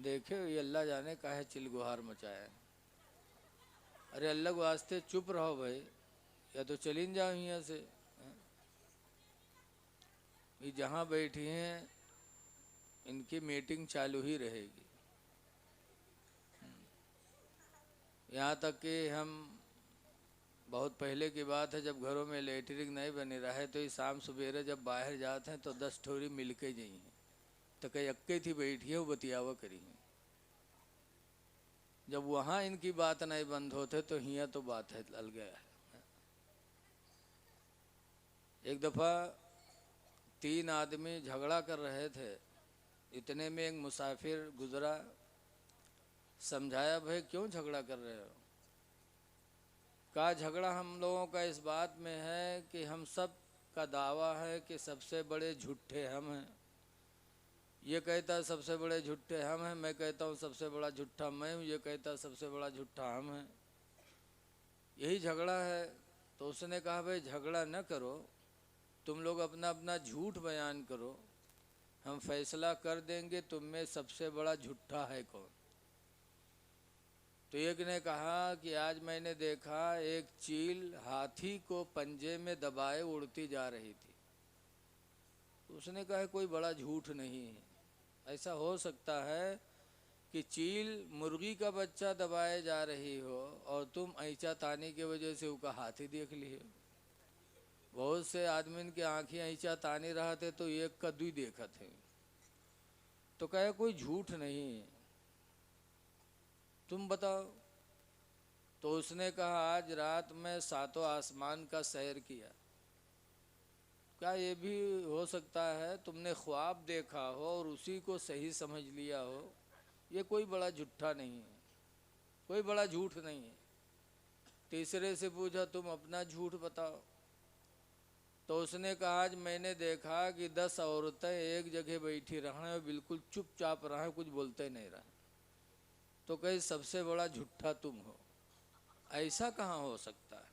देखे ये अल्लाह जाने काहे चिलगुहार मचाया है। अरे अल्लाह के वास्ते चुप रहो भाई, या तो चलीन जाओ यहाँ से। ये जहाँ बैठी हैं इनकी मीटिंग चालू ही रहेगी। यहाँ तक कि हम बहुत पहले की बात है, जब घरों में लेटरिन नहीं बने रहे तो ये शाम सवेरे जब बाहर जाते हैं तो 10 ठोरी मिल के जाई हैं, तो कई अक्के थी बैठी है वो बतियावा करी हैं। जब वहाँ इनकी बात नहीं बंद होते तो हियाँ तो बात है लल गया है। एक दफ़ा 3 आदमी झगड़ा कर रहे थे, इतने में एक मुसाफिर गुजरा, समझाया भाई क्यों झगड़ा कर रहे हो। कहा झगड़ा हम लोगों का इस बात में है कि हम सब का दावा है कि सबसे बड़े झूठे हम हैं। ये कहता है सबसे बड़े झूठे हम हैं, मैं कहता हूँ सबसे बड़ा झूठा मैं हूँ, ये कहता है सबसे बड़ा झूठा हम हैं। यही झगड़ा है। तो उसने कहा भाई झगड़ा न करो, तुम लोग अपना अपना झूठ बयान करो, हम फैसला कर देंगे तुम में सबसे बड़ा झूठा है कौन। तो एक ने कहा कि आज मैंने देखा एक चील हाथी को पंजे में दबाए उड़ती जा रही थी। तो उसने कहा कोई बड़ा झूठ नहीं है, ऐसा हो सकता है कि चील मुर्गी का बच्चा दबाए जा रही हो और तुम ऐचा तानी की वजह से उसका हाथी देख लिए। बहुत से आदमी के आँखें ऐचा तानी रहा थे तो एक का दुई देखा थे। तो कहे कोई झूठ नहीं है, तुम बताओ। तो उसने कहा आज रात में 7 आसमान का सैर किया। क्या ये भी हो सकता है तुमने ख्वाब देखा हो और उसी को सही समझ लिया हो। ये कोई बड़ा झूठा नहीं है, कोई बड़ा झूठ नहीं है। तीसरे से पूछा तुम अपना झूठ बताओ। तो उसने कहा आज मैंने देखा कि 10 औरतें एक जगह बैठी रहे और बिल्कुल चुपचाप रहे, कुछ बोलते नहीं रहे। तो कहे सबसे बड़ा झूठा तुम हो। ऐसा कहाँ हो सकता है,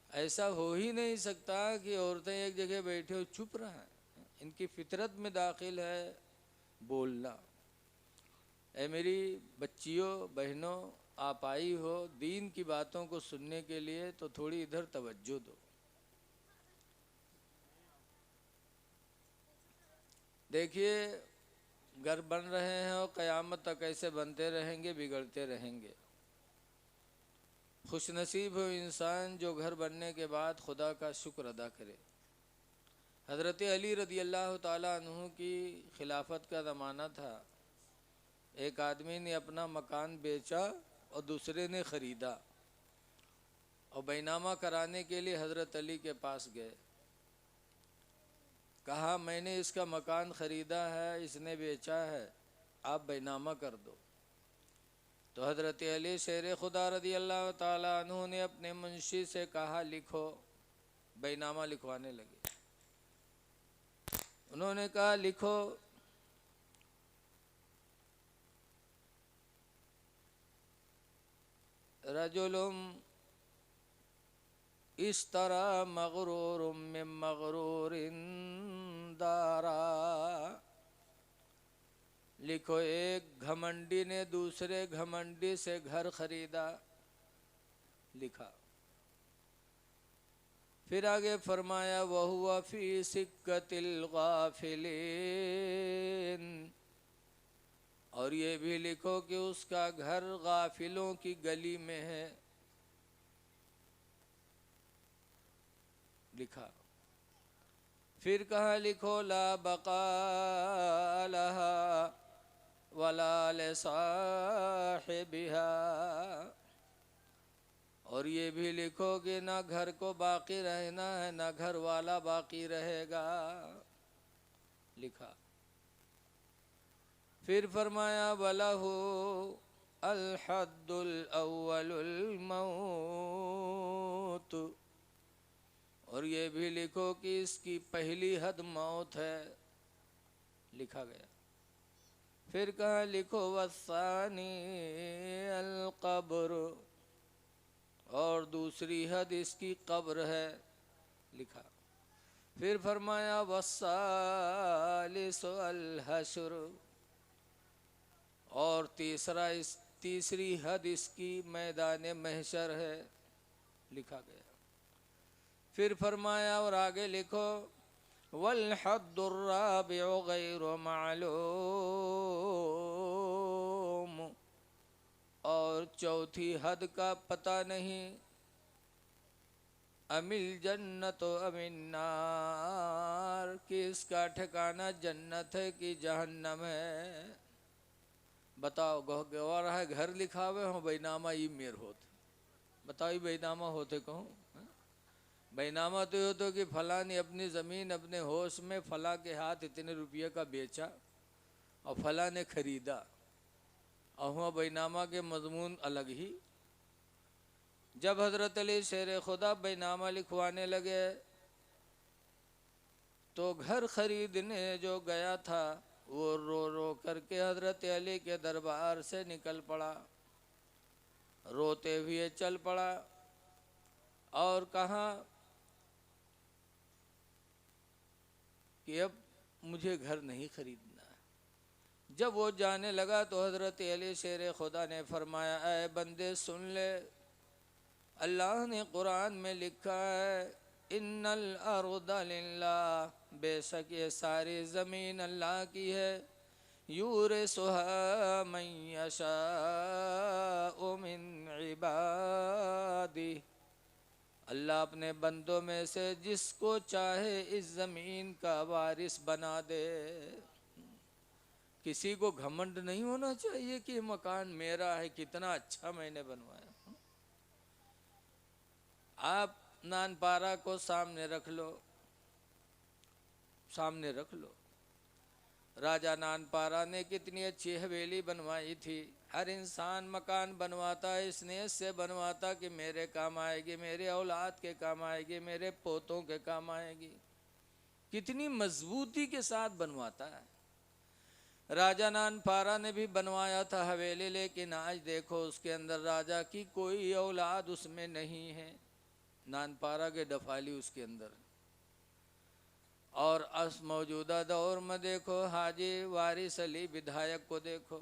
ऐसा हो ही नहीं सकता कि औरतें एक जगह बैठे हो चुप रहें। इनकी फितरत में दाखिल है बोलना। ऐ मेरी बच्चियों बहनों, आप आई हो दीन की बातों को सुनने के लिए तो थोड़ी इधर तवज्जो दो। देखिए घर बन रहे हैं और क़यामत तक ऐसे बनते रहेंगे, बिगड़ते रहेंगे। खुशनसीब हो इंसान जो घर बनने के बाद खुदा का शुक्र अदा करे। हज़रत अली रदी अल्लाह ताला अन्हु की खिलाफत का ज़माना था। एक आदमी ने अपना मकान बेचा और दूसरे ने ख़रीदा और बैनामा कराने के लिए हज़रत अली के पास गए। कहा मैंने इसका मकान ख़रीदा है, इसने बेचा है, आप बैनामा कर दो। तो हज़रत अली शेर खुदा रदी अल्लाह ताला अन्हु ने अपने मुंशी से कहा लिखो। बैनामा लिखवाने लगे। उन्होंने कहा लिखो। रजुलुम इस तरह मगरूर में मगरूरिन दारा। लिखो एक घमंडी ने दूसरे घमंडी से घर खरीदा। लिखा। फिर आगे फरमाया वहुवा फी सिक्कतिल गाफिलीन। और ये भी लिखो कि उसका घर गाफिलों की गली में है। लिखा। फिर कहा लिखो ला बका लहा वला लिसाहिबिहा। और ये भी लिखो कि ना घर को बाकी रहना है ना घर वाला बाकी रहेगा। लिखा। फिर फरमाया वलहु अल हद्दुल अव्वलुल मौत। और ये भी लिखो कि इसकी पहली हद मौत है। लिखा गया। फिर कहा लिखो वसानी अल कब्र। और दूसरी हद इसकी कब्र है। लिखा। फिर फरमाया वस्सालिसु अल हश्र। और और तीसरी हद इसकी मैदान महशर है, लिखा गया। फिर फरमाया और आगे लिखो, वल हद्दुर राबिउ गैरु मालूम, और चौथी हद का पता नहीं, अमिल जन्नत अमिन नार, कि इसका ठिकाना जन्नत है कि जहन्नम है। बताओ, गवार है घर लिखावे हो बैनामा ई मेर होत, बताओ बैनामा होते कहूँ। बैनामा तो ये तो कि फला ने अपनी ज़मीन अपने होश में फला के हाथ इतने रुपये का बेचा और फला ने खरीदा, और हुआ बैनामा के मजमून अलग ही। जब हज़रत अली शेर खुदा बैनामा लिखवाने लगे तो घर खरीदने जो गया था वो रो रो करके हज़रत अली के दरबार से निकल पड़ा, रोते हुए चल पड़ा और कहा कि अब मुझे घर नहीं खरीदना। जब वो जाने लगा तो हज़रत अली शेर खुदा ने फरमाया, ऐ बंदे सुन ले, अल्लाह ने कुरान में लिखा है, इन्नल अर्द लिल्लाह, बेशक ये सारी ज़मीन अल्लाह की है, यूरिसुहा मन यशाउ मिन इबादी, अल्लाह अपने बंदों में से जिसको चाहे इस ज़मीन का वारिस बना दे। किसी को घमंड नहीं होना चाहिए कि मकान मेरा है, कितना अच्छा मैंने बनवाया। आप नानपारा को सामने रख लो, सामने रख लो, राजा नानपारा ने कितनी अच्छी हवेली बनवाई थी। हर इंसान मकान बनवाता है इस नीयत से बनवाता कि मेरे काम आएगी, मेरे औलाद के काम आएगी, मेरे पोतों के काम आएगी। कितनी मजबूती के साथ बनवाता है। राजा नानपारा ने भी बनवाया था हवेली, लेकिन आज देखो उसके अंदर राजा की कोई औलाद उसमें नहीं है। नानपारा के डफाली उसके अंदर। और अस मौजूदा दौर में देखो हाजी वारिस अली विधायक को देखो,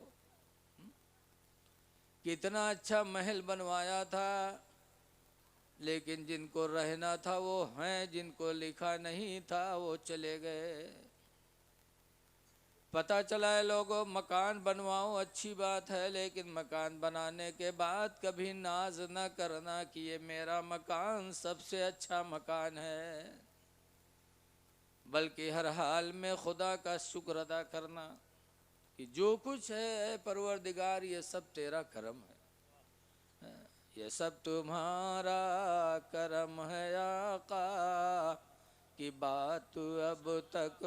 कितना अच्छा महल बनवाया था, लेकिन जिनको रहना था वो हैं, जिनको लिखा नहीं था वो चले गए। पता चला है लोगों, मकान बनवाओ अच्छी बात है, लेकिन मकान बनाने के बाद कभी नाज न करना कि ये मेरा मकान सबसे अच्छा मकान है, बल्कि हर हाल में खुदा का शुक्र अदा करना कि जो कुछ है परवरदिगार ये सब तेरा करम है, ये सब तुम्हारा करम है आका, की बात अब तक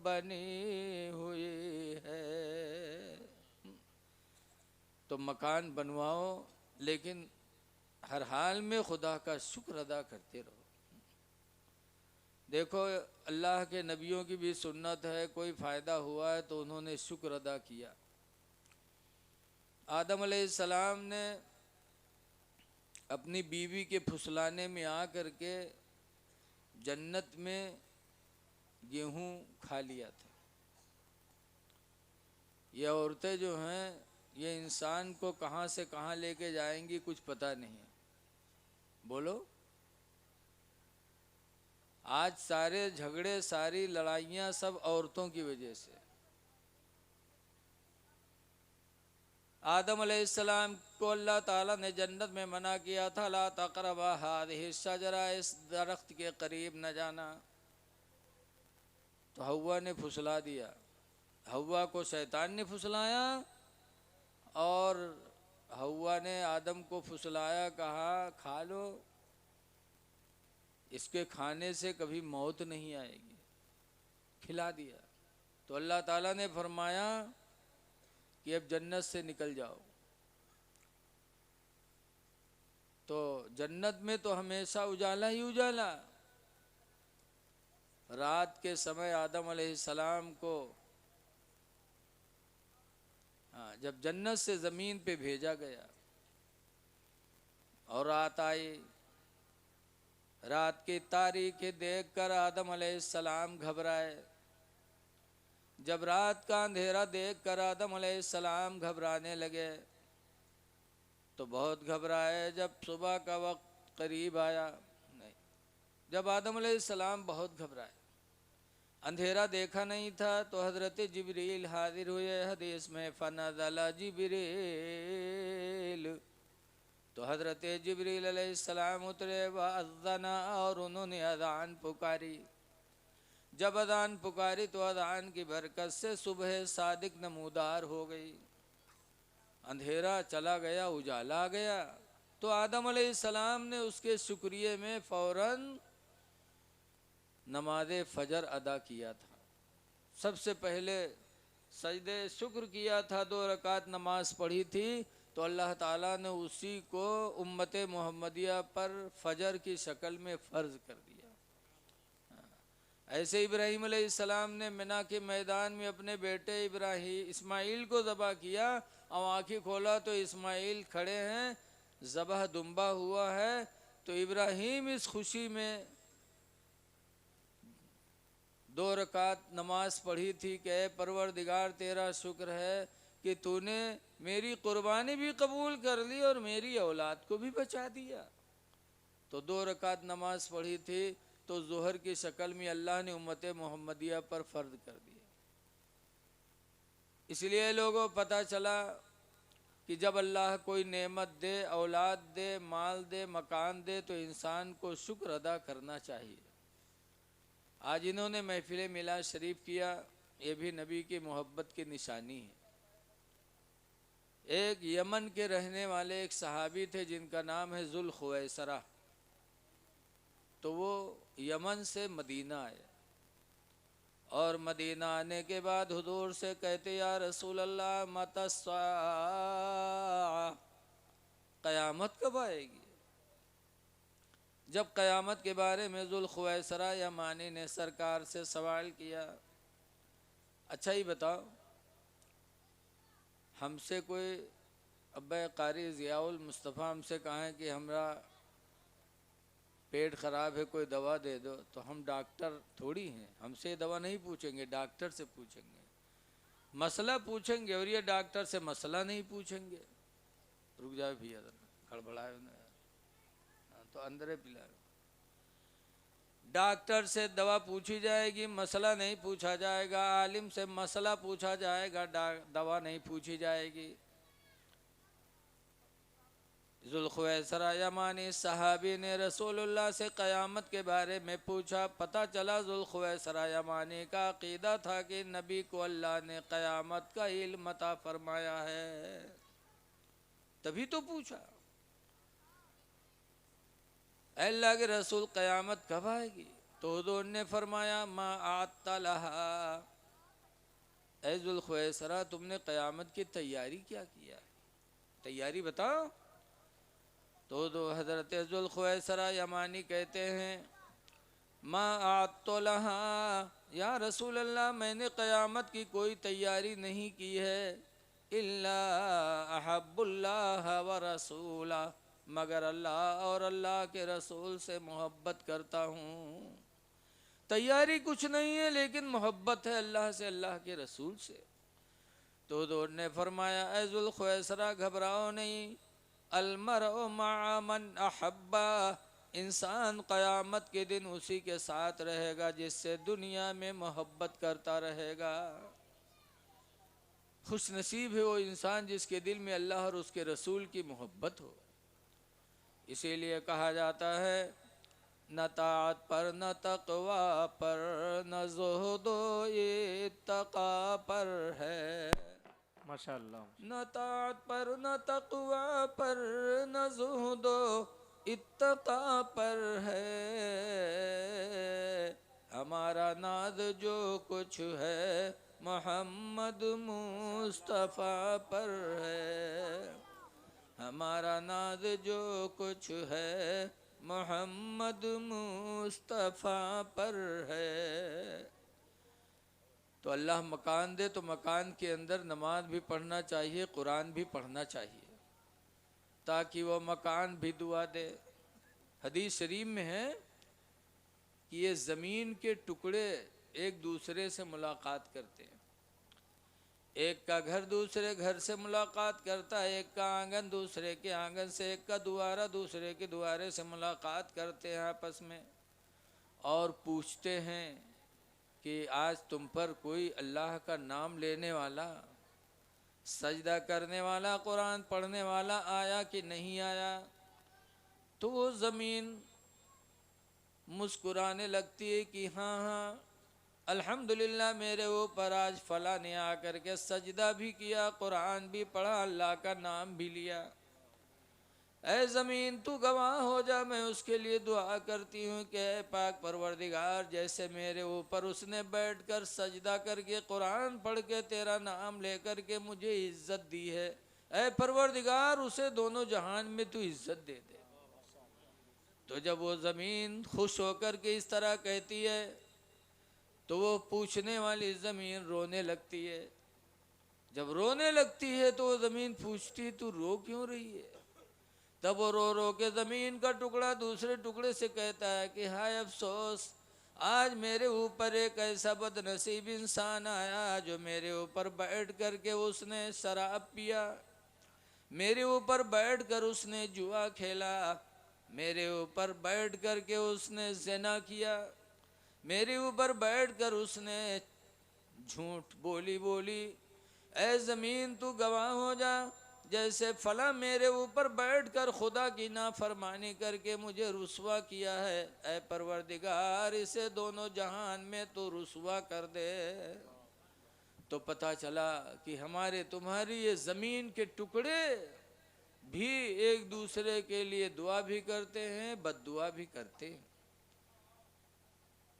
बनी हुई है। तो मकान बनवाओ, लेकिन हर हाल में खुदा का शुक्र अदा करते रहो। देखो अल्लाह के नबियों की भी सुन्नत है, कोई फ़ायदा हुआ है तो उन्होंने शुक्र अदा किया। आदम अलैहिस्सलाम ने अपनी बीवी के फुसलाने में आकर के जन्नत में गेहूं खा लिया था। ये औरतें जो हैं ये इंसान को कहाँ से कहाँ लेके जाएंगी कुछ पता नहीं है। बोलो, आज सारे झगड़े सारी लड़ाइयाँ सब औरतों की वजह से। आदम अलैहिस्सलाम को अल्लाह ताला ने जन्नत में मना किया था, ला तक़रबा हाज़िहि शजरा, इस दरख्त के करीब न जाना। तो हव्वा ने फुसला दिया, हव्वा को शैतान ने फुसलाया और हव्वा ने आदम को फुसलाया, कहा खा लो, इसके खाने से कभी मौत नहीं आएगी, खिला दिया। तो अल्लाह ताला ने फरमाया कि अब जन्नत से निकल जाओ। तो जन्नत में तो हमेशा उजाला ही उजाला। रात के समय आदम अलैहिस्सलाम को जब जन्नत से ज़मीन पे भेजा गया और रात आई, रात की तारीकी देखकर आदम अलैहिस्सलाम घबराए। जब रात का अंधेरा देखकर आदम अलैहिस्सलाम घबराने लगे तो बहुत घबराए। जब सुबह का वक्त करीब आया, नहीं, जब आदम अलैहिस्सलाम बहुत घबराए, अंधेरा देखा नहीं था, तो हज़रत जिब्रील हाजिर हुए। हदीस में फनज़ला जिब्रील, तो हज़रत जिब्रील अलैहिस्सलाम उतरे, व अज़्ज़ना, और उन्होंने अज़ान पुकारी। जब अज़ान पुकारी तो अज़ान की बरकत से सुबह सादिक नमूदार हो गई, अंधेरा चला गया, उजाला आ गया। तो आदम अलैहिस्सलाम ने उसके शुक्रिया में फ़ौरन नमाज फ़जर अदा किया था। सबसे पहले सजदे शुक्र किया था, 2 रकात नमाज पढ़ी थी, तो अल्लाह ताला ने उसी को उम्मत मोहम्मदिया पर फ़जर की शक्ल में फ़र्ज कर दिया। ऐसे इब्राहीम अलैहिस्सलाम ने मिना के मैदान में अपने बेटे इस्माइल को ज़बह किया, और आँखें खोला तो इस्माइल खड़े हैं, ज़बह दुम्बा हुआ है। तो इब्राहीम इस खुशी में 2 रकात नमाज पढ़ी थी कि ऐ परवरदिगार, तेरा शुक्र है कि तूने मेरी कुर्बानी भी कबूल कर ली और मेरी औलाद को भी बचा दिया। तो 2 रकात नमाज पढ़ी थी, तो ज़ोहर की शक्ल में अल्लाह ने उम्मत मोहम्मदिया पर फ़र्ज कर दिया। इसलिए लोगों पता चला कि जब अल्लाह कोई नेमत दे, औलाद दे, माल दे, मकान दे, तो इंसान को शुक्र अदा करना चाहिए। आज इन्होंने महफिल मिलाद शरीफ किया, ये भी नबी की मोहब्बत की निशानी है। एक यमन के रहने वाले एक सहाबी थे जिनका नाम है जुल खुवैसरा। तो वो यमन से मदीना आए, और मदीना आने के बाद हुजूर से कहते, या रसूल अल्लाह मता स्साअ, क़यामत कब आएगी? जब क़यामत के बारे में जुल खुवैसरा यमानी ने सरकार से सवाल किया, अच्छा ही बताओ, हमसे कोई अब्बा कारी ज़ियाउल मुस्तफ़ा हमसे कहा कि हमरा पेट ख़राब है, कोई दवा दे दो, तो हम डॉक्टर थोड़ी हैं, हमसे दवा नहीं पूछेंगे, डॉक्टर से पूछेंगे, मसला पूछेंगे। और ये डॉक्टर से मसला नहीं पूछेंगे। रुक जाओ भैया, खड़बड़ाए तो अंदर पिलाओ। डॉक्टर से दवा पूछी जाएगी, मसला नहीं पूछा जाएगा। आलिम से मसला पूछा जाएगा, दवा नहीं पूछी जाएगी। जुल्खुवैसरा यमानी सहाबी ने रसूलुल्लाह से क़यामत के बारे में पूछा। पता चला जुल्खुवैसरा यमानी का अक़ीदा था कि नबी को अल्लाह ने क़यामत का इल्म अता फरमाया है, तभी तो पूछा, अल्लाह के रसूल क़यामत कब आएगी? तो हुज़ूर ने फरमाया, मा आतलहा, ऐ जुल्खुवैसरा, तुमने क़यामत की तैयारी क्या किया है, तैयारी बताओ। तो हज़रत जुल्खुवैसरा यमानी कहते हैं, मा आतलहा, या रसूल अल्लाह, मैंने क़यामत की कोई तैयारी नहीं की है, इल्ला अहब्बुल्लाह व रसूला, मगर अल्लाह और अल्लाह के रसूल से मोहब्बत करता हूँ। तैयारी कुछ नहीं है, लेकिन मोहब्बत है अल्लाह से, अल्लाह के रसूल से। तो हुज़ूर ने फरमाया, ऐ जुल्खुवैसरा, घबराओ नहीं, अलमरउ मअ मन अहब्बा, इंसान क़यामत के दिन उसी के साथ रहेगा जिससे दुनिया में मोहब्बत करता रहेगा। खुश नसीब है वो इंसान जिसके दिल में अल्लाह और उसके रसूल की मोहब्बत हो। इसीलिए कहा जाता है, न ताअत पर, न तक़वा पर, न ज़ुहदो इत्तक़ा पर है। माशाअल्लाह। न ताअत पर, न तक़वा पर, न ज़ुहदो इत्तक़ा पर है। हमारा नाज जो कुछ है मोहम्मद मुस्तफ़ा पर है। हमारा नाज जो कुछ है मोहम्मद मुस्तफ़ा पर है। तो अल्लाह मकान दे तो मकान के अंदर नमाज भी पढ़ना चाहिए, कुरान भी पढ़ना चाहिए, ताकि वह मकान भी दुआ दे। हदीस शरीफ में है कि ये ज़मीन के टुकड़े एक दूसरे से मुलाकात करते हैं। एक का घर दूसरे घर से मुलाकात करता है, एक का आंगन दूसरे के आंगन से, एक का दुआरा दूसरे के दुआरे से मुलाकात करते हैं आपस में और पूछते हैं कि आज तुम पर कोई अल्लाह का नाम लेने वाला, सजदा करने वाला, कुरान पढ़ने वाला आया कि नहीं आया। तो वो ज़मीन मुस्कुराने लगती है कि हाँ हाँ अल्हम्दुलिल्लाह, मेरे ऊपर आज फला ने आकर के सजदा भी किया, कुरान भी पढ़ा, अल्लाह का नाम भी लिया। ऐ ज़मीन तू गवाह हो जा, मैं उसके लिए दुआ करती हूँ कि ऐ पाक परवरदिगार, जैसे मेरे ऊपर उसने बैठकर सजदा करके कुरान पढ़ के तेरा नाम लेकर के मुझे इज्जत दी है, ऐ परवरदिगार उसे दोनों जहान में तू इज्जत दे दे। तो जब वो ज़मीन खुश होकर के इस तरह कहती है तो वो पूछने वाली ज़मीन रोने लगती है। जब रोने लगती है तो वो ज़मीन पूछती तू रो क्यों रही है। तब वो रो रो के ज़मीन का टुकड़ा दूसरे टुकड़े से कहता है कि हाय अफसोस, आज मेरे ऊपर एक ऐसा बदनसीब इंसान आया जो मेरे ऊपर बैठ कर के उसने शराब पिया, मेरे ऊपर बैठ कर उसने जुआ खेला, मेरे ऊपर बैठ कर के उसने ज़िना किया, मेरे ऊपर बैठकर उसने झूठ बोली। ऐ ज़मीन तू गवाह हो जा, जैसे फला मेरे ऊपर बैठकर खुदा की नाफरमानी करके मुझे रुसवा किया है, ऐ परवरदिगार इसे दोनों जहान में तू रुसवा कर दे। तो पता चला कि हमारे तुम्हारी ये ज़मीन के टुकड़े भी एक दूसरे के लिए दुआ भी करते हैं, बद्दुआ भी करते हैं।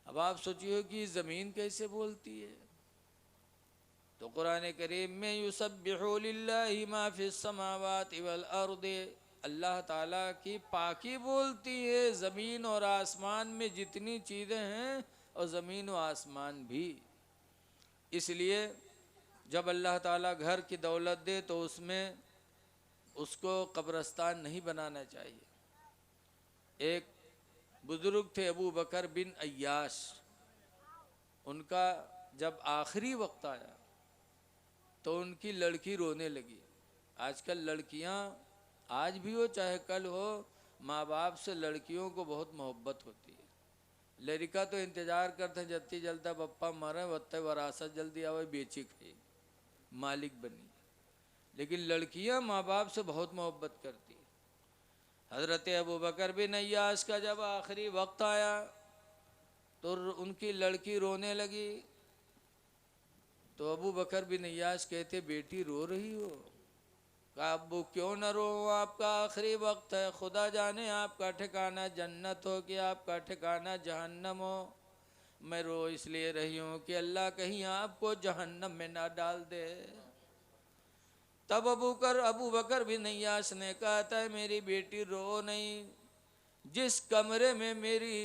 अब आप सोचिए कि ज़मीन कैसे बोलती है। तो कुरान करीम में युसब्बिहु लिल्लाहि मा फिस समावाति वल अर्दि, अल्लाह ताला की पाकी बोलती है ज़मीन और आसमान में जितनी चीज़ें हैं, और ज़मीन और आसमान भी। इसलिए जब अल्लाह ताला घर की दौलत दे तो उसमें उसको कब्रस्तान नहीं बनाना चाहिए। एक बुजुर्ग थे अबू बकर बिन अय्याश, उनका जब आखिरी वक्त आया तो उनकी लड़की रोने लगी। आजकल लड़कियां, आज भी हो चाहे कल हो, माँ बाप से लड़कियों को बहुत मोहब्बत होती है। लड़का तो इंतज़ार करते जल्दी जल्दा पप्पा मरे वत्ते वरासत जल्दी आवे बेची खाई मालिक बनी, लेकिन लड़कियां माँ बाप से बहुत मोहब्बत करती है। हज़रत अबू बकर बिन अय्याश का जब आखिरी वक्त आया तो उनकी लड़की रोने लगी। तो अबू बकर बिन अय्याश कहते बेटी रो रही हो? कहा अब्बू क्यों न रो, आपका आखिरी वक्त है, खुदा जाने आपका ठिकाना जन्नत हो कि आपका ठिकाना जहन्नम हो। मैं रो इसलिए रही हूँ कि अल्लाह कहीं आपको जहन्नम में ना डाल दे। तब अबू बकर बिन अय्याश ने कहा था मेरी बेटी रो नहीं, जिस कमरे में मेरी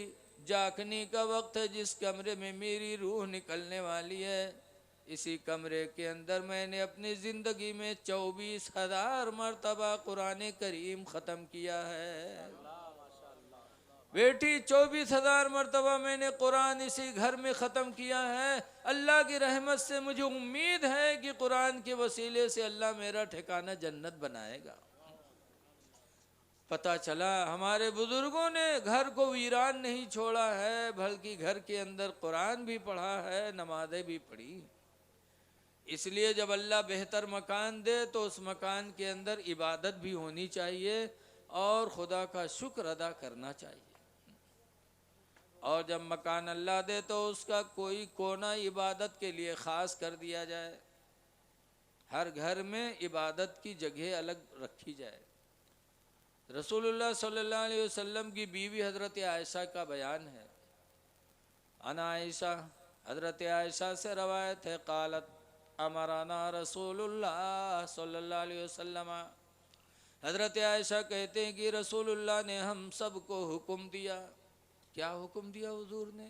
जागने का वक्त है, जिस कमरे में मेरी रूह निकलने वाली है, इसी कमरे के अंदर मैंने अपनी ज़िंदगी में 24,000 मरतबा कुरान करीम ख़त्म किया है। बेटी 24,000 मरतबा मैंने कुरान इसी घर में ख़त्म किया है। अल्लाह की रहमत से मुझे उम्मीद है कि कुरान के वसीले से अल्लाह मेरा ठिकाना जन्नत बनाएगा। पता चला हमारे बुजुर्गों ने घर को वीरान नहीं छोड़ा है, बल्कि घर के अंदर कुरान भी पढ़ा है, नमाज़ें भी पढ़ी। इसलिए जब अल्लाह बेहतर मकान दे तो उस मकान के अंदर इबादत भी होनी चाहिए और खुदा का शुक्र अदा करना चाहिए। और जब मकान अल्लाह दे तो उसका कोई कोना इबादत के लिए ख़ास कर दिया जाए। हर घर में इबादत की जगह अलग रखी जाए। रसूलुल्लाह सल्लल्लाहु अलैहि वसल्लम की बीवी हज़रत आयशा का बयान है। अना आयशा, हज़रत आयशा से रवायत है, क़ालत अमराना रसूलुल्लाह सल्लल्लाहु अलैहि वसल्लम, हज़रत आयशा कहते हैं कि रसूलुल्लाह ने हम सबको हुक्म दिया। क्या हुक्म दिया हुजूर ने?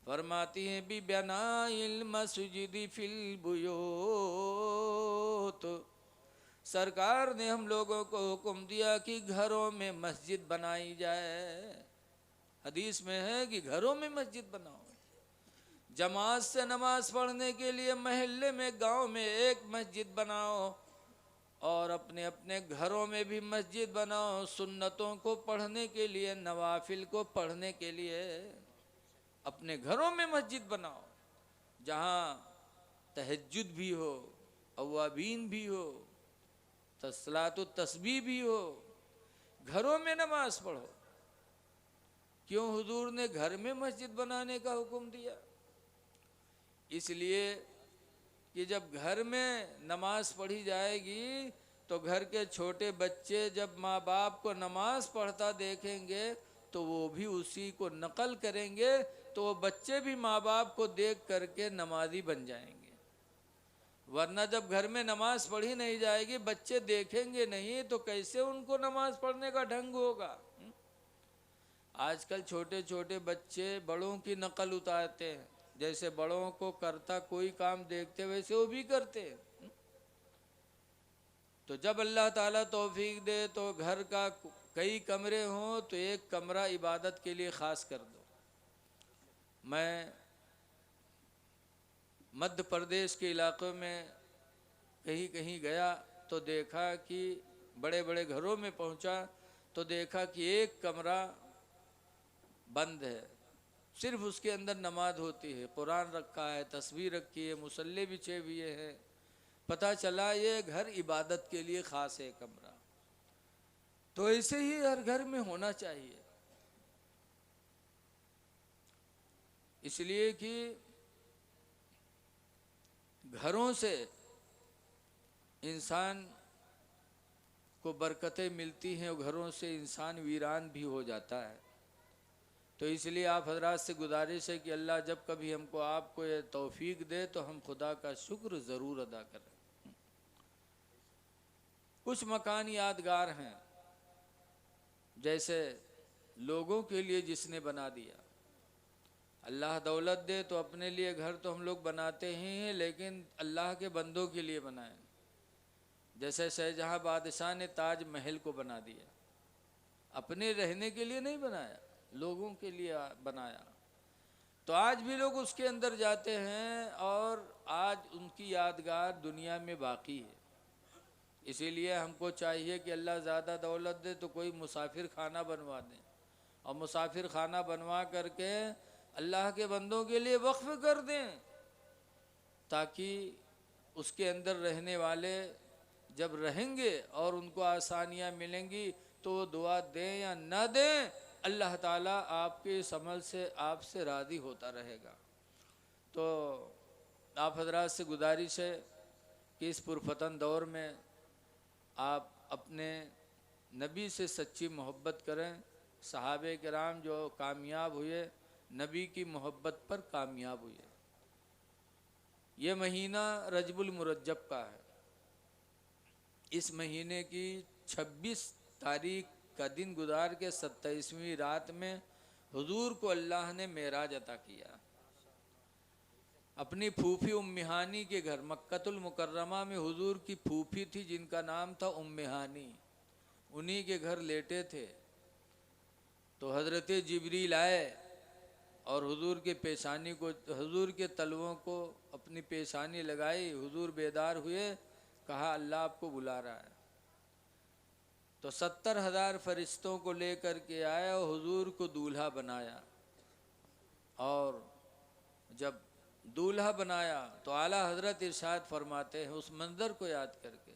फरमाती हैं बी बनाइल मस्जिदी फिल बुयूत, सरकार ने हम लोगों को हुक्म दिया कि घरों में मस्जिद बनाई जाए। हदीस में है कि घरों में मस्जिद बनाओ। जमात से नमाज पढ़ने के लिए महल्ले में, गांव में एक मस्जिद बनाओ और अपने अपने घरों में भी मस्जिद बनाओ। सुन्नतों को पढ़ने के लिए, नवाफिल को पढ़ने के लिए अपने घरों में मस्जिद बनाओ, जहाँ तहज्जुद भी हो, अव्वाबीन भी हो, तस्लातु तस्बीह भी हो। घरों में नमाज पढ़ो। क्यों हुजूर ने घर में मस्जिद बनाने का हुक्म दिया? इसलिए कि जब घर में नमाज पढ़ी जाएगी तो घर के छोटे बच्चे जब माँ बाप को नमाज पढ़ता देखेंगे तो वो भी उसी को नकल करेंगे, तो वो बच्चे भी माँ बाप को देख करके नमाजी बन जाएंगे। वरना जब घर में नमाज पढ़ी नहीं जाएगी, बच्चे देखेंगे नहीं, तो कैसे उनको नमाज पढ़ने का ढंग होगा? आजकल छोटे छोटे बच्चे बड़ों की नकल उतारते हैं, जैसे बड़ों को करता कोई काम देखते वैसे वो भी करते हैं। तो जब अल्लाह ताला तौफीक दे तो घर का कई कमरे हों तो एक कमरा इबादत के लिए ख़ास कर दो। मैं मध्य प्रदेश के इलाक़ों में कहीं कहीं गया तो देखा कि बड़े बड़े घरों में पहुंचा तो देखा कि एक कमरा बंद है, सिर्फ उसके अंदर नमाज होती है, कुरान रखा है, तस्वीर रखी है, मुसल्ले बिछे हुए हैं। पता चला ये घर इबादत के लिए ख़ास है कमरा। तो ऐसे ही हर घर में होना चाहिए, इसलिए कि घरों से इंसान को बरकतें मिलती हैं और घरों से इंसान वीरान भी हो जाता है। तो इसलिए आप हजरात से गुजारिश है कि अल्लाह जब कभी हमको आपको ये तौफीक दे तो हम खुदा का शुक्र ज़रूर अदा करें। कुछ मकान यादगार हैं, जैसे लोगों के लिए जिसने बना दिया, अल्लाह दौलत दे तो अपने लिए घर तो हम लोग बनाते ही हैं, लेकिन अल्लाह के बंदों के लिए बनाए। जैसे शाहजहां बादशाह ने ताज महल को बना दिया, अपने रहने के लिए नहीं बनाया, लोगों के लिए बनाया। तो आज भी लोग उसके अंदर जाते हैं और आज उनकी यादगार दुनिया में बाकी है। इसीलिए हमको चाहिए कि अल्लाह ज़्यादा दौलत दे तो कोई मुसाफिर खाना बनवा दें, और मुसाफिर खाना बनवा करके अल्लाह के बंदों के लिए वक्फ कर दें, ताकि उसके अंदर रहने वाले जब रहेंगे और उनको आसानियाँ मिलेंगी तो वो दुआ दें या ना दें, अल्लाह ताला आपके इस अमल से आपसे राज़ी होता रहेगा। तो आप हजरात से गुजारिश है कि इस पुरफतन दौर में आप अपने नबी से सच्ची मोहब्बत करें। सहाबे किराम जो कामयाब हुए, नबी की मोहब्बत पर कामयाब हुए। ये महीना रजबुल मुरज्जब का है। इस महीने की 26 तारीख का दिन गुजार के 27वीं रात में हुजूर को अल्लाह ने मेराज अता किया। अपनी फूफी उम्मे हानी के घर मक्कतुल मुकर्रमा में हुजूर की फूफी थी जिनका नाम था उम्मे हानी, उन्हीं के घर लेटे थे। तो हज़रत जिब्रील आए और हुजूर के पेशानी को, हुजूर के तलवों को अपनी पेशानी लगाई। हुजूर बेदार हुए, कहा अल्लाह आपको बुला रहा है। तो 70,000 फरिश्तों को लेकर के आया और हुजूर को दूल्हा बनाया। और जब दूल्हा बनाया तो आला हजरत इरशाद फरमाते हैं उस मंजर को याद करके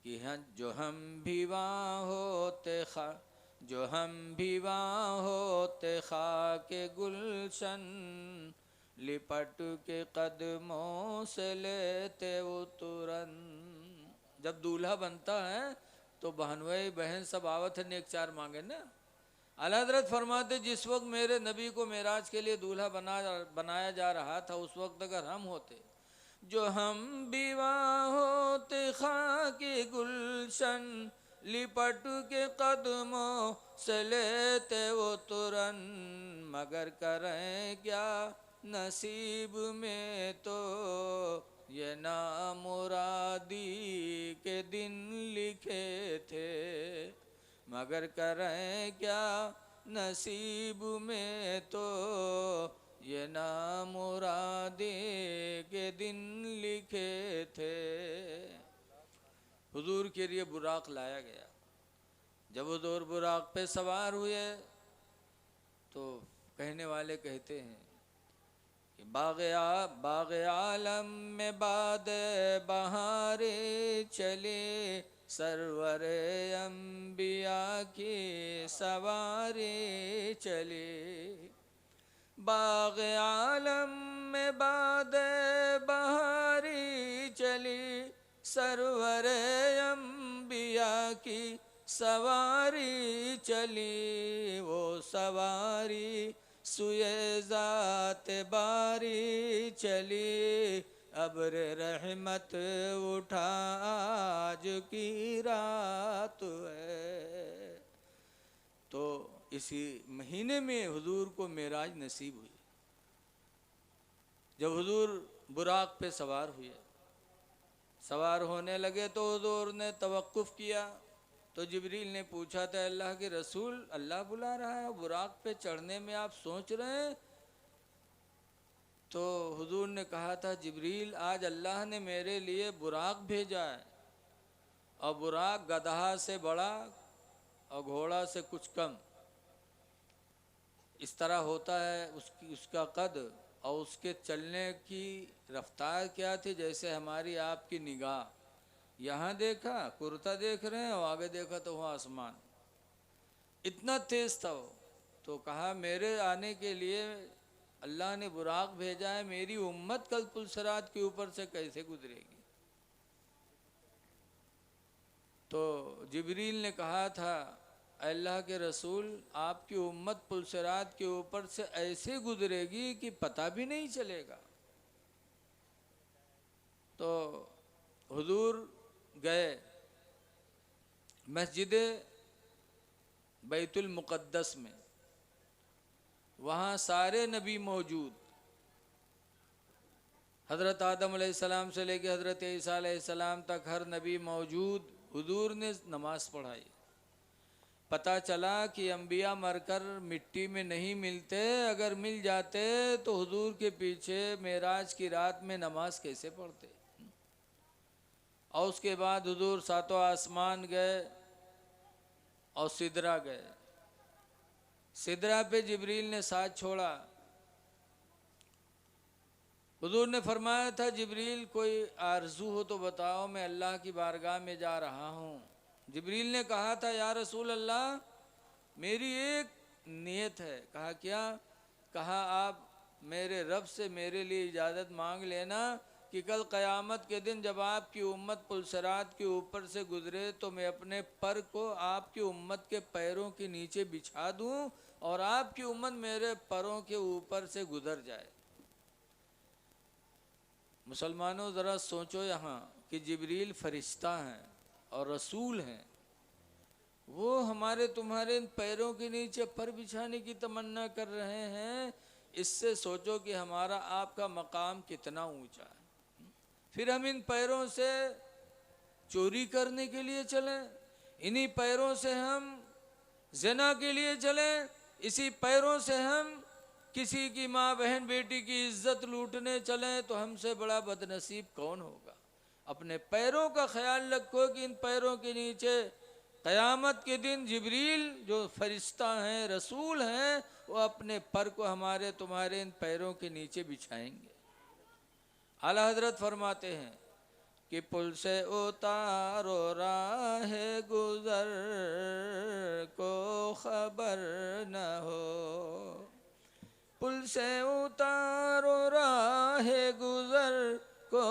कि हाँ जो हम भी वहाँ होते खा, जो हम भी वहाँ होते खाके गुलशन, लिपट के कदमों से लेते वो तुरंत। जब दूल्हा बनता है तो बहनोई बहन सब आवत है, नेक चार मांगे ना। आला हज़रत फरमाते जिस वक्त मेरे नबी को मेराज के लिए दूल्हा बनाया जा रहा था, उस वक्त अगर हम होते, जो हम भी वहाँ होते खाके गुलशन, लिपट के कदमों से लेते वो तुरंत, मगर करें क्या नसीब में तो ये नामुरादी के दिन लिखे थे, मगर करें क्या नसीब में तो ये ना मुरादे के दिन लिखे थे। हुजूर के लिए बुराक लाया गया। जब हुजूर बुराक पे सवार हुए तो कहने वाले कहते हैं कि बाग़ आलम में बाद बहारे चले, सरवर अंबिया की सवारी चले। बाग़ आलम में बाद बहारी चली, सरवर अंबिया की सवारी चली। वो सवारी सुए ज़ात बारी चली, अब्र रहमत उठा आज की रात है। तो इसी महीने में हुजूर को मेराज नसीब हुई। जब हुजूर बुराक पे सवार हुए, सवार होने लगे तो हुजूर ने तवक्कुफ किया। तो जिब्रील ने पूछा था, अल्लाह के रसूल, अल्लाह बुला रहा है, बुराक पे चढ़ने में आप सोच रहे हैं? तो हुजूर ने कहा था, जिब्रील आज अल्लाह ने मेरे लिए बुराक भेजा है, और बुराक गदहा से बड़ा और घोड़ा से कुछ कम इस तरह होता है। उसका कद और उसके चलने की रफ्तार क्या थी, जैसे हमारी आपकी निगाह, यहाँ देखा कुर्ता देख रहे हैं और आगे देखा तो वहाँ आसमान, इतना तेज था वो। तो कहा, मेरे आने के लिए अल्लाह ने बुराक भेजा है, मेरी उम्मत कल पुलसरात के ऊपर से कैसे गुजरेगी? तो जिब्रील ने कहा था, अल्लाह के रसूल, आपकी उम्मत पुलसरात के ऊपर से ऐसे गुजरेगी कि पता भी नहीं चलेगा। तो हुजूर गए मस्जिद बैतुल मुक़द्दस में, वहाँ सारे नबी मौजूद, हज़रत आदम अलैहिस्सलाम से लेकर हज़रत ईसा अलैहिस्सलाम तक हर नबी मौजूद। हुजूर ने नमाज़ पढ़ाई। पता चला कि अंबिया मरकर मिट्टी में नहीं मिलते, अगर मिल जाते तो हुजूर के पीछे मेराज की रात में नमाज कैसे पढ़ते। और उसके बाद हुजूर सातों आसमान गए और सिदरा गए। सिदरा पे जिब्रील ने साथ छोड़ा। हुजूर ने फरमाया था, जिब्रील कोई आरजू हो तो बताओ, मैं अल्लाह की बारगाह में जा रहा हूँ। जिब्रील ने कहा था, या रसूल अल्लाह, मेरी एक नियत है। कहा, क्या? कहा, आप मेरे रब से मेरे लिए इजाज़त मांग लेना कि कल क़यामत के दिन जब आपकी उम्मत पुलसरात के ऊपर से गुजरे तो मैं अपने पर को आपकी उम्मत के पैरों के नीचे बिछा दूं और आपकी उम्मत मेरे पैरों के ऊपर से गुजर जाए। मुसलमानों, ज़रा सोचो यहाँ कि जिब्रील फरिश्ता हैं और रसूल हैं, वो हमारे तुम्हारे इन पैरों के नीचे पर बिछाने की तमन्ना कर रहे हैं। इससे सोचो कि हमारा आपका मकाम कितना ऊंचा है। फिर हम इन पैरों से चोरी करने के लिए चलें, इन्हीं पैरों से हम ज़िना के लिए चलें, इसी पैरों से हम किसी की माँ बहन बेटी की इज्जत लूटने चलें, तो हमसे बड़ा बदनसीब कौन होगा। अपने पैरों का ख्याल रखो कि इन पैरों के नीचे क़यामत के दिन जिब्रील जो फरिश्ता हैं, रसूल हैं, वो अपने पर को हमारे तुम्हारे इन पैरों के नीचे बिछाएंगे। आला हजरत फरमाते हैं कि पुल से उतारो राह गुजर को खबर न हो, पुल से उतारो राह गुजर को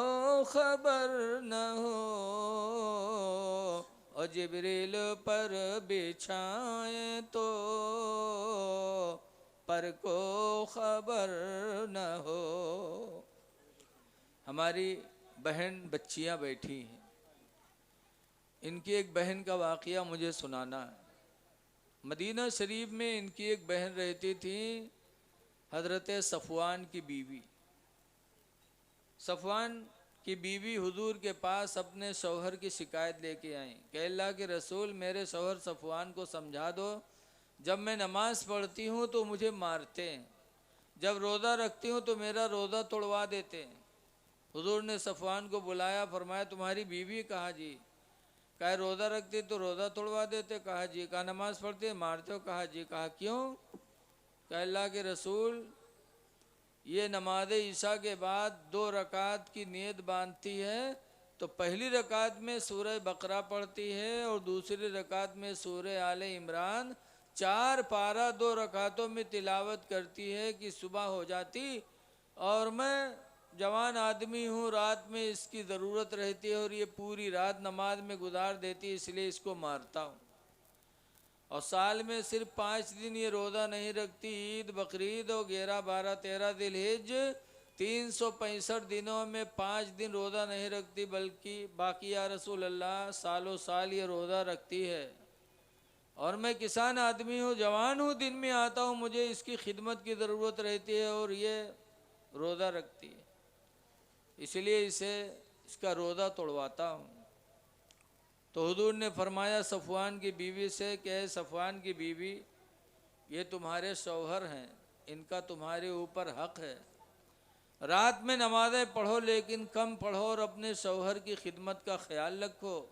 खबर न हो, और जिब्रील पर बिछाए तो पर को खबर न हो। हमारी बहन बच्चियां बैठी हैं, इनकी एक बहन का वाक़या मुझे सुनाना है। मदीना शरीफ में इनकी एक बहन रहती थी, हज़रत सफ़वान की बीवी। सफ़वान की बीवी हुजूर के पास अपने शौहर की शिकायत लेके आई कि अल्लाह के रसूल, मेरे शौहर सफ़वान को समझा दो, जब मैं नमाज़ पढ़ती हूँ तो मुझे मारते हैं, जब रोज़ा रखती हूँ तो मेरा रोज़ा तोड़वा देते हैं। हुजूर ने सफ़वान को बुलाया, फरमाया तुम्हारी बीवी? कहा जी। कहा रोज़ा रखती तो रोज़ा तोड़वा देते? कहा जी। कहा नमाज पढ़ते मारते हो? कहा जी। कहा क्यों? कहा अल्लाह के रसूल, ये नमाज ईशा के बाद 2 रकात की नीयत बांधती है, तो पहली रकात में सूरह बकरा पढ़ती है और दूसरी रकात में सूरह आले इमरान, 4 पारा 2 रकातों में तिलावत करती है कि सुबह हो जाती और मैं जवान आदमी हूँ, रात में इसकी ज़रूरत रहती है और ये पूरी रात नमाज में गुजार देती है, इसलिए इसको मारता हूँ। और साल में सिर्फ 5 दिन ये रोज़ा नहीं रखती, ईद, बकरीद और 11, 12, 13 दिलहिज, 365 दिनों में 5 दिन रोज़ा नहीं रखती, बल्कि बाकी या रसूल अल्लाह सालों साल ये रोज़ा रखती है। और मैं किसान आदमी हूँ, जवान हूँ, दिन में आता हूँ, मुझे इसकी खिदमत की ज़रूरत रहती है और ये रोज़ा रखती है, इसलिए इसका रोज़ा तोड़वाता हूँ। तो हुजूर ने फरमाया सफ़वान की बीवी से कि सफ़वान की बीवी, ये तुम्हारे शौहर हैं, इनका तुम्हारे ऊपर हक़ है। रात में नमाज़ें पढ़ो लेकिन कम पढ़ो और अपने शौहर की खिदमत का ख्याल रखो।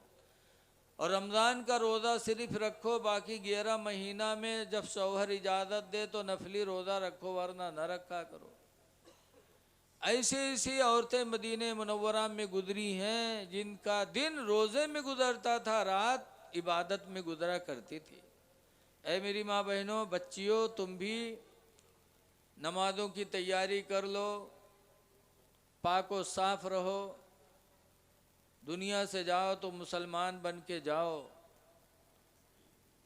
और रमज़ान का रोज़ा सिर्फ रखो, बाकी 11 महीना में जब शौहर इजाज़त दे तो नफली रोज़ा रखो, वरना न रखा करो। ऐसी ऐसी औरतें मदीने मुनव्वरा में गुजरी हैं जिनका दिन रोज़े में गुजरता था, रात इबादत में गुजरा करती थी। ऐ मेरी माँ बहनों, बच्चियों, तुम भी नमाज़ों की तैयारी कर लो, पाक व साफ रहो। दुनिया से जाओ तो मुसलमान बन के जाओ।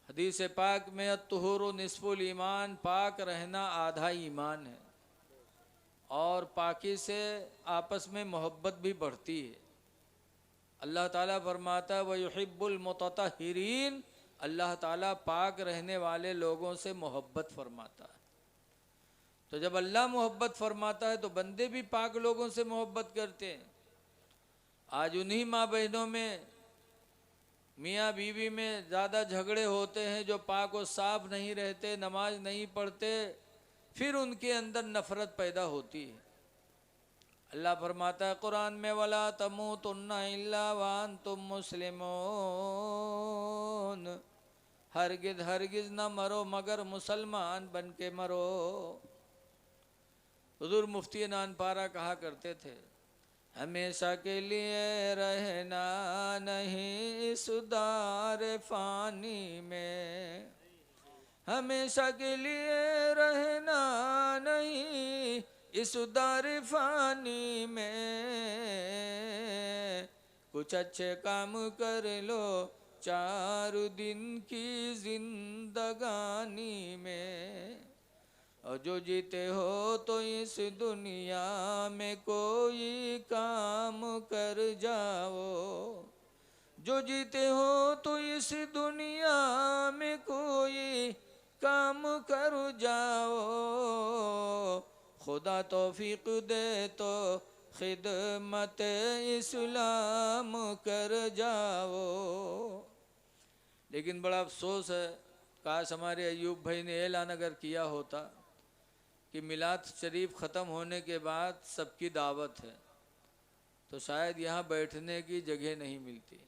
हदीस पाक में अत्तुहुरु निस्फुल ईमान, पाक रहना आधा ईमान है। और पाकी से आपस में मोहब्बत भी बढ़ती है। अल्लाह ताला फरमाता है व युहिब्बुल मुतत्तहिरीन, अल्लाह ताला पाक रहने वाले लोगों से मोहब्बत फरमाता है। तो जब अल्लाह मोहब्बत फरमाता है तो बंदे भी पाक लोगों से मोहब्बत करते हैं। आज उन्हीं माँ बहनों में, मियाँ बीवी में ज़्यादा झगड़े होते हैं जो पाक और साफ नहीं रहते, नमाज नहीं पढ़ते, फिर उनके अंदर नफ़रत पैदा होती है। अल्लाह फरमाता है कुरान में वला तमूतुन्ना इल्ला व अंतुम मुस्लिमून, हरगिज़ हरगिज़ न मरो मगर मुसलमान बन के मरो। हुज़ूर मुफ्ती नानपारा कहा करते थे, हमेशा के लिए रहना नहीं इस दार फ़ानी में, हमेशा के लिए रहना नहीं इस दार फ़ानी में, कुछ अच्छे काम कर लो 4 दिन की जिंदगानी में। और जो जीते हो तो इस दुनिया में कोई काम कर जाओ, जो जीते हो तो इस दुनिया में कोई काम कर जाओ, खुदा तौफीक दे तो खिदमत इस्लाम कर जाओ। लेकिन बड़ा अफसोस है, काश हमारे अयूब भाई ने ऐलान अगर किया होता कि मिलाद शरीफ ख़त्म होने के बाद सबकी दावत है, तो शायद यहाँ बैठने की जगह नहीं मिलती।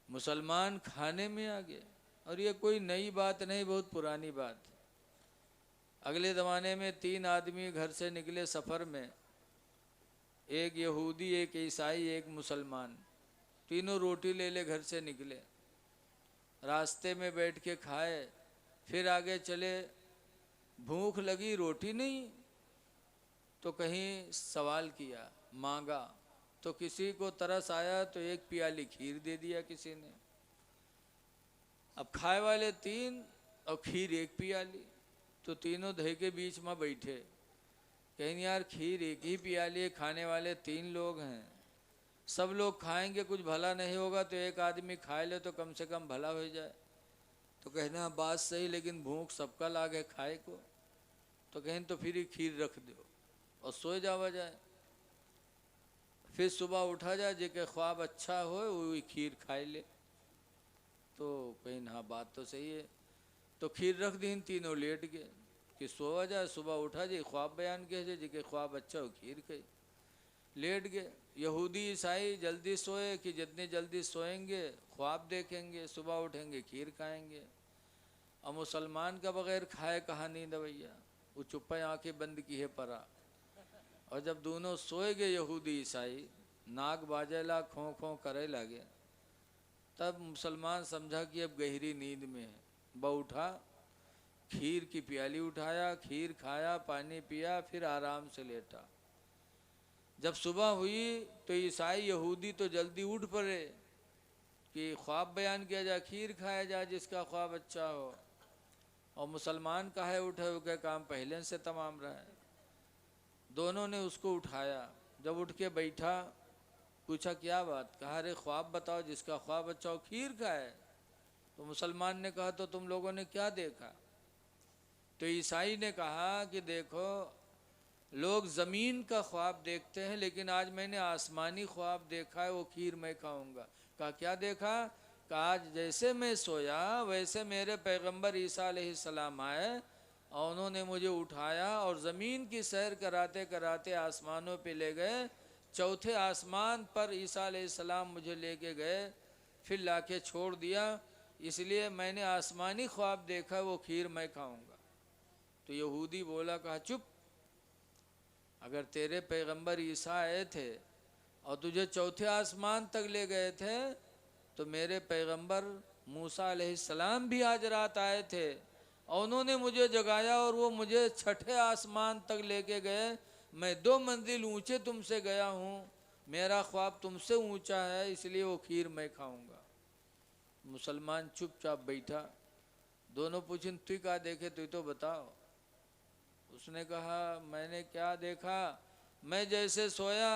मुसलमान खाने में आ गए, और ये कोई नई बात नहीं, बहुत पुरानी बात। अगले ज़माने में 3 आदमी घर से निकले सफ़र में, एक यहूदी, एक ईसाई, एक मुसलमान, तीनों रोटी ले ले घर से निकले। रास्ते में बैठ के खाए, फिर आगे चले, भूख लगी, रोटी नहीं, तो कहीं सवाल किया, मांगा, तो किसी को तरस आया तो 1 प्याली खीर दे दिया किसी ने। अब खाए वाले 3 और खीर 1 प्याली, तो तीनों दही के बीच में बैठे, कहीं यार खीर 1 ही प्याली है, खाने वाले 3 लोग हैं, सब लोग खाएंगे कुछ भला नहीं होगा, तो एक आदमी खा ले तो कम से कम भला हो जाए। तो कहना बात सही, लेकिन भूख सबका लागे खाए को, तो कहें तो फिर ही खीर रख दो और सो जावा जाए, फिर सुबह उठा जाए, जेके ख्वाब अच्छा हो वही खीर खाए ले। तो कहीं हाँ बात तो सही है, तो खीर रख दी, तीनों लेट गए। कि सोवा जाए, सुबह उठा जी ख्वाब बयान किए जी के ख्वाब अच्छा हो, खीर खाई, लेट गए। यहूदी ईसाई जल्दी सोए कि जितनी जल्दी सोएंगे ख्वाब देखेंगे, सुबह उठेंगे खीर खाएंगे। और मुसलमान का बगैर खाए कहाँ नींद भैया, वो चुप्पा आंखें बंद की है परा। और जब दोनों सोए गए यहूदी ईसाई, नाक बाजेला खों खों करे लगे, तब मुसलमान समझा कि अब गहरी नींद में है। वह उठा, खीर की प्याली उठाया, खीर खाया, पानी पिया, फिर आराम से लेटा। जब सुबह हुई तो ईसाई यहूदी तो जल्दी उठ पड़े कि ख्वाब बयान किया जाए, खीर खाया जाए जिसका ख्वाब अच्छा हो। और मुसलमान काहे उठे हुए, काम पहले से तमाम रहा है। दोनों ने उसको उठाया, जब उठ के बैठा, पूछा क्या बात, कहा अरे ख्वाब बताओ जिसका ख्वाब अच्छा हो, खीर खाए। तो मुसलमान ने कहा तो तुम लोगों ने क्या देखा। तो ईसाई ने कहा कि देखो, लोग ज़मीन का ख्वाब देखते हैं, लेकिन आज मैंने आसमानी ख्वाब देखा है, वो खीर मैं खाऊंगा। कहा क्या देखा, कहा आज जैसे मैं सोया वैसे मेरे पैगंबर ईसा अलैहिस्सलाम आए और उन्होंने मुझे उठाया और ज़मीन की सैर कराते कराते आसमानों पे ले गए। चौथे आसमान पर ईसा अलैहिस्सलाम मुझे लेके गए, फिर लाके छोड़ दिया, इसलिए मैंने आसमानी ख्वाब देखा, वो खीर मैं खाऊंगा। तो यहूदी बोला, कहा चुप, अगर तेरे पैगंबर ईसा आए थे और तुझे चौथे आसमान तक ले गए थे, तो मेरे पैगंबर मूसा अलैहिस्सलाम भी आज रात आए थे और उन्होंने मुझे जगाया और वो मुझे छठे आसमान तक लेके गए। मैं 2 मंजिल ऊंचे तुमसे गया हूँ, मेरा ख्वाब तुमसे ऊंचा है, इसलिए वो खीर मैं खाऊंगा। मुसलमान चुपचाप बैठा। दोनों पूछे तू क्या देखे, तू तो बताओ। उसने कहा मैंने क्या देखा, मैं जैसे सोया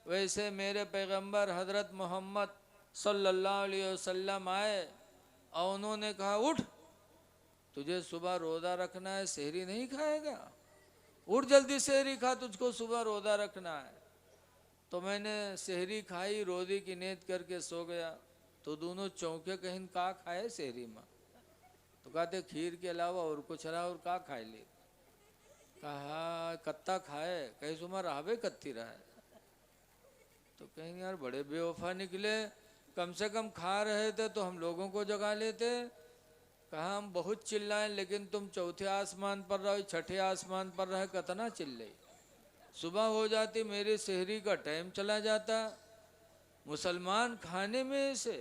वैसे मेरे पैगंबर हज़रत मोहम्मद सल्लल्लाहु अलैहि वसल्लम आए और उन्होंने कहा उठ, तुझे सुबह रोज़ा रखना है, सहरी नहीं खाएगा, उठ जल्दी सहरी खा, तुझको सुबह रोज़ा रखना है। तो मैंने सहरी खाई, रोज़े की नीयत करके सो गया। तो दोनों चौंके, कहीं का खाए सहरी में। तो कहते खीर के अलावा और कुछ रहा, और का खाए ले। कहा कत्ता खाए, कहीं सुमा रावे कत्ती रहा है। तो कहीं यार बड़े बेवफा निकले, कम से कम खा रहे थे तो हम लोगों को जगा लेते। कहा हम बहुत चिल्लाएं, लेकिन तुम चौथे आसमान पर रहो, छठे आसमान पर रहे, कितना चिल्ले। सुबह हो जाती, मेरी सहरी का टाइम चला जाता। मुसलमान खाने में से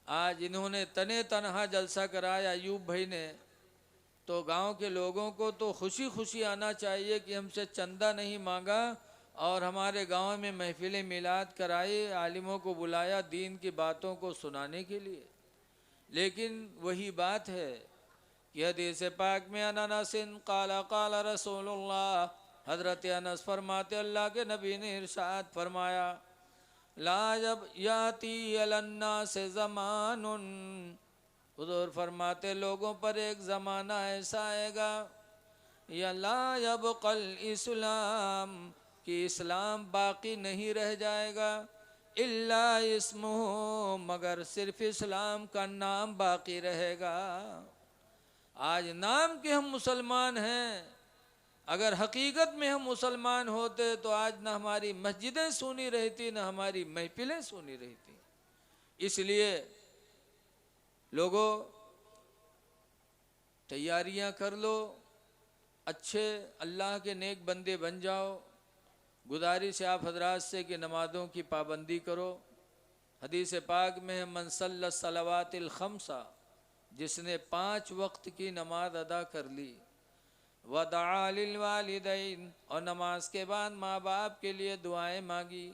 आज इन्होंने तने तनहा जलसा कराया अयूब भाई ने। तो गांव के लोगों को तो खुशी खुशी आना चाहिए कि हमसे चंदा नहीं मांगा और हमारे गांव में महफिल मिलाद कराई, आलिमों को बुलाया दीन की बातों को सुनाने के लिए। लेकिन वही बात है कि हदीस पाक में अनसिन काला काला रसूलुल्लाह, हज़रत अनस फरमाते अल्लाह के नबी ने इरशाद फरमाया, ला जब याती अलन्ना से ज़मानुन, हुज़ूर फरमाते लोगों पर एक ज़माना ऐसा आएगा, या ला यबक़ल इस्लाम, कि इस्लाम बाकी नहीं रह जाएगा, इल्ला इस्मुहु, मगर सिर्फ इस्लाम का नाम बाकी रहेगा। आज नाम के हम मुसलमान हैं, अगर हकीकत में हम मुसलमान होते तो आज न हमारी मस्जिदें सुनी रहती, न हमारी महफिलें सुनी रहती। इसलिए लोगों तैयारियां कर लो, अच्छे अल्लाह के नेक बंदे बन जाओ। गुजारिश है आप हजरात से कि नमाज़ों की पाबंदी करो। हदीस पाक में है मन सल्ला सलवातिल खम्सा, जिसने 5 वक्त की नमाज अदा कर ली, वदआ लिल वालिदैन, और नमाज के बाद माँ बाप के लिए दुआएं मांगी,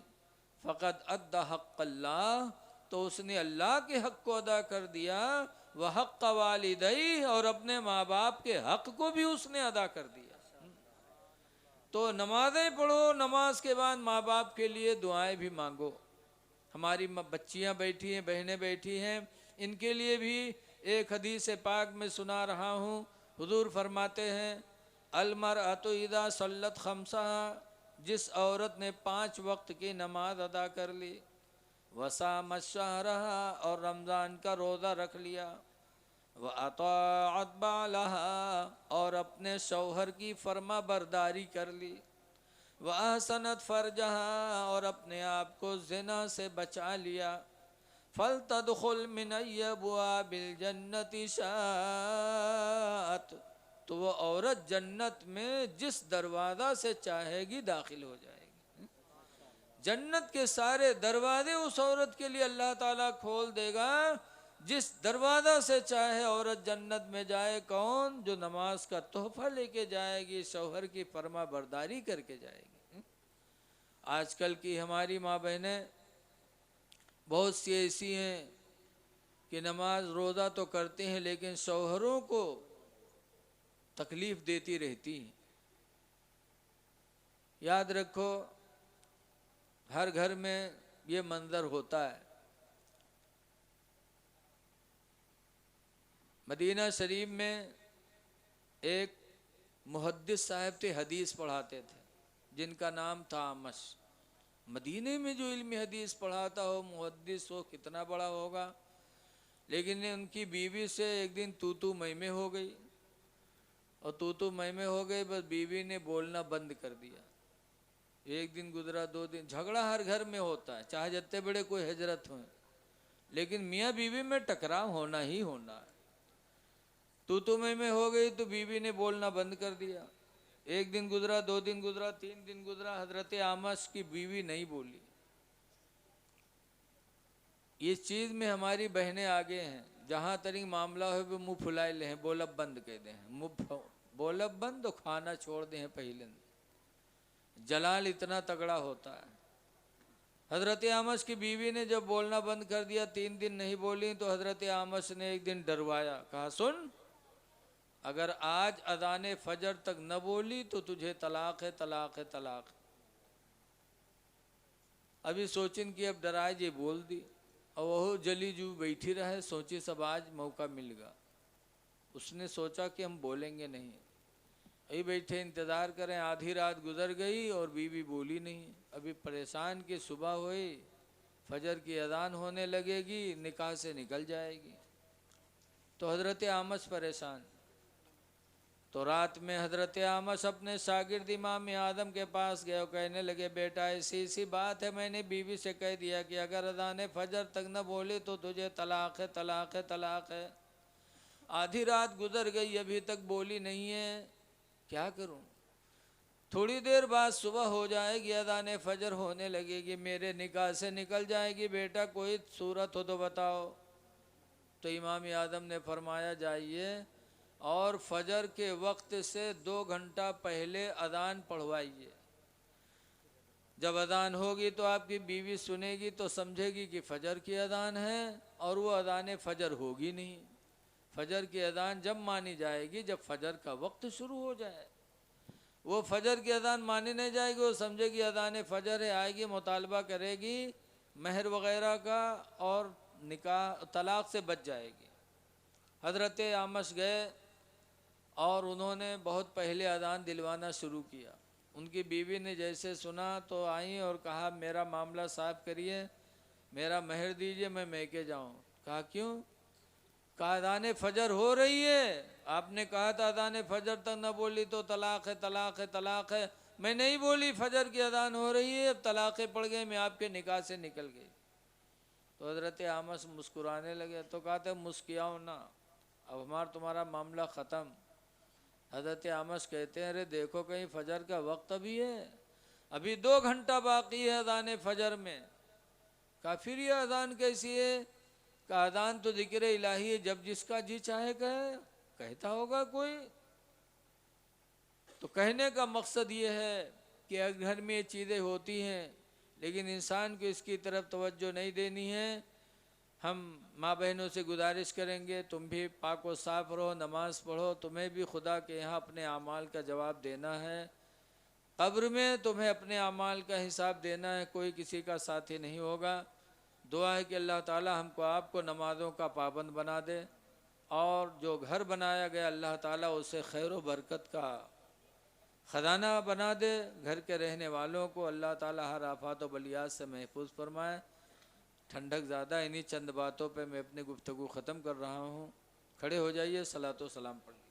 फ़क़द अद्दा हक़्क़ल्लाह, तो उसने अल्लाह के हक़ को अदा कर दिया, व हक़्क़ वालिदै, और अपने माँ बाप के हक़ को भी उसने अदा कर दिया। तो नमाज़ें पढ़ो, नमाज के बाद माँ बाप के लिए दुआएं भी मांगो। हमारी बच्चियाँ बैठी हैं, बहनें बैठी हैं, इनके लिए भी एक हदीस पाक में सुना रहा हूँ। हुजूर फरमाते हैं अलमरअतु इज़ा सल्लत खम्सहा, जिस औरत ने 5 वक्त की नमाज अदा कर ली, वसामत शहरहा, और रमज़ान का रोज़ा रख लिया, व अताअत बालहा, और अपने शौहर की फर्मा बरदारी कर ली। व अहसनत फरजहा, और अपने आप को ज़िना से बचा लिया। फल तदखुल मिन अय्यबवाबिल जन्नति शात, तो वो औरत जन्नत में जिस दरवाज़ा से चाहेगी दाखिल हो जाएगी। जन्नत के सारे दरवाजे उस औरत के लिए अल्लाह ताला खोल देगा। जिस दरवाज़ा से चाहे औरत जन्नत में जाए। कौन? जो नमाज का तोहफा लेके जाएगी, शौहर की फर्मा बरदारी करके जाएगी। आजकल की हमारी माँ बहनें बहुत सी ऐसी हैं कि नमाज रोज़ा तो करते हैं लेकिन शौहरों को तकलीफ़ देती रहती हैं। याद रखो, हर घर में ये मंज़र होता है। मदीना शरीफ में एक मुहद्दिस साहब थे, हदीस पढ़ाते थे, जिनका नाम था आमश। मदीने में जो इल्म हदीस पढ़ाता हो, मुहद्दिस हो, कितना बड़ा होगा। लेकिन उनकी बीवी से एक दिन तू मैं हो गई, और तू मैं हो गई, बस बीवी ने बोलना बंद कर दिया। एक दिन गुजरा, 2 दिन, झगड़ा हर घर में होता है, चाहे जितने बड़े कोई हजरत हो, लेकिन मियाँ बीवी में टकराव होना ही होना है। तू मैं हो गई तो बीवी ने बोलना बंद कर दिया। एक दिन गुजरा, 2 दिन गुजरा, 3 दिन गुजरा, हजरत आमश की बीवी नहीं बोली। इस चीज़ में हमारी बहनें आगे हैं। जहाँ तरीक मामला हो वो मुँह फुलाए ले हैं, बोलब बंद कह दें, मुँह बोलब बंद तो खाना छोड़ दें पहले। जलाल इतना तगड़ा होता है। हजरत आमश की बीवी ने जब बोलना बंद कर दिया, 3 दिन नहीं बोली, तो हजरत आमश ने एक दिन डरवाया, कहा सुन, अगर आज अज़ान फजर तक न बोली तो तुझे तलाक है, तलाक है, तलाक। अभी सोचिन कि अब डराए जे बोल दी, और वह जली जू बैठी रहे, सोची सब आज मौका मिलेगा। उसने सोचा कि हम बोलेंगे नहीं, अभी बैठे इंतज़ार करें। आधी रात गुजर गई और बीवी बोली नहीं। अभी परेशान कि सुबह हुई, फजर की अज़ान होने लगेगी, निकाह से निकल जाएगी। तो हज़रत आमश परेशान। तो रात में हज़रत आमश अपने शागिर्द इमाम आदम के पास गए और कहने लगे, बेटा ऐसी ऐसी बात है, मैंने बीवी से कह दिया कि अगर अज़ान फजर तक न बोले तो तुझे तलाक है, तलाक है, तलाक है। आधी रात गुजर गई, अभी तक बोली नहीं है, क्या करूं? थोड़ी देर बाद सुबह हो जाएगी, अज़ान फजर होने लगेगी, मेरे निकाह से निकल जाएगी, बेटा कोई सूरत हो तो बताओ। तो इमाम आदम ने फरमाया, जाइए और फजर के वक्त से 2 घंटा पहले अज़ान पढ़वाइए। जब अज़ान होगी तो आपकी बीवी सुनेगी तो समझेगी कि फजर की अज़ान है, और वो अज़ान फजर होगी नहीं। फजर की अज़ान जब मानी जाएगी जब फजर का वक्त शुरू हो जाए। वो फजर की अज़ान मानी नहीं जाएगी, वो समझेगी अज़ान फजर है, आएगी मुतालबा करेगी महर वग़ैरह का, और निकाह तलाक से बच जाएगी। हज़रत आमश गए और उन्होंने बहुत पहले अज़ान दिलवाना शुरू किया। उनकी बीवी ने जैसे सुना तो आई और कहा, मेरा मामला साफ करिए, मेरा महर दीजिए, मैं मैके जाऊँ। कहा क्यों? कहा अज़ान फजर हो रही है, आपने कहा था अज़ान फजर तक न बोली तो तलाक है, तलाक है, तलाक है। मैं नहीं बोली, फजर की अज़ान हो रही है, अब तलाक़ें पड़ गई, मैं आपके निकाह से निकल गई। तो हज़रत आमश मुस्कुराने लगे। तो कहते मुस्कियाओ ना, अब हमारा तुम्हारा मामला ख़त्म। हज़रत आमश कहते हैं, अरे देखो कहीं फजर का वक्त अभी है, अभी 2 घंटा बाकी है अज़ान फजर में। कहा फिर ये अज़ान कैसी है? का अज़ान तो ज़िक्र इलाही है, जब जिसका जी चाहे कहे, कहता होगा कोई। तो कहने का मकसद ये है कि घर में ये चीज़ें होती हैं, लेकिन इंसान को इसकी तरफ तवज्जो नहीं देनी है। हम माँ बहनों से गुजारिश करेंगे, तुम भी पाक व साफ रहो, नमाज़ पढ़ो, तुम्हें भी खुदा के यहाँ अपने अमाल का जवाब देना है। कब्र में तुम्हें अपने अमाल का हिसाब देना है, कोई किसी का साथी नहीं होगा। दुआ है कि अल्लाह ताला हमको आपको नमाज़ों का पाबंद बना दे, और जो घर बनाया गया अल्लाह ताला उसे खैर व बरकत का ख़जाना बना दे। घर के रहने वालों को अल्लाह ताला हर आफात व बलियात से महफूज फरमाए। ठंडक ज़्यादा, इन्हीं चंद बातों पे मैं अपनी गुफ्तगू ख़त्म कर रहा हूँ। खड़े हो जाइए, सलातो सलाम पढ़।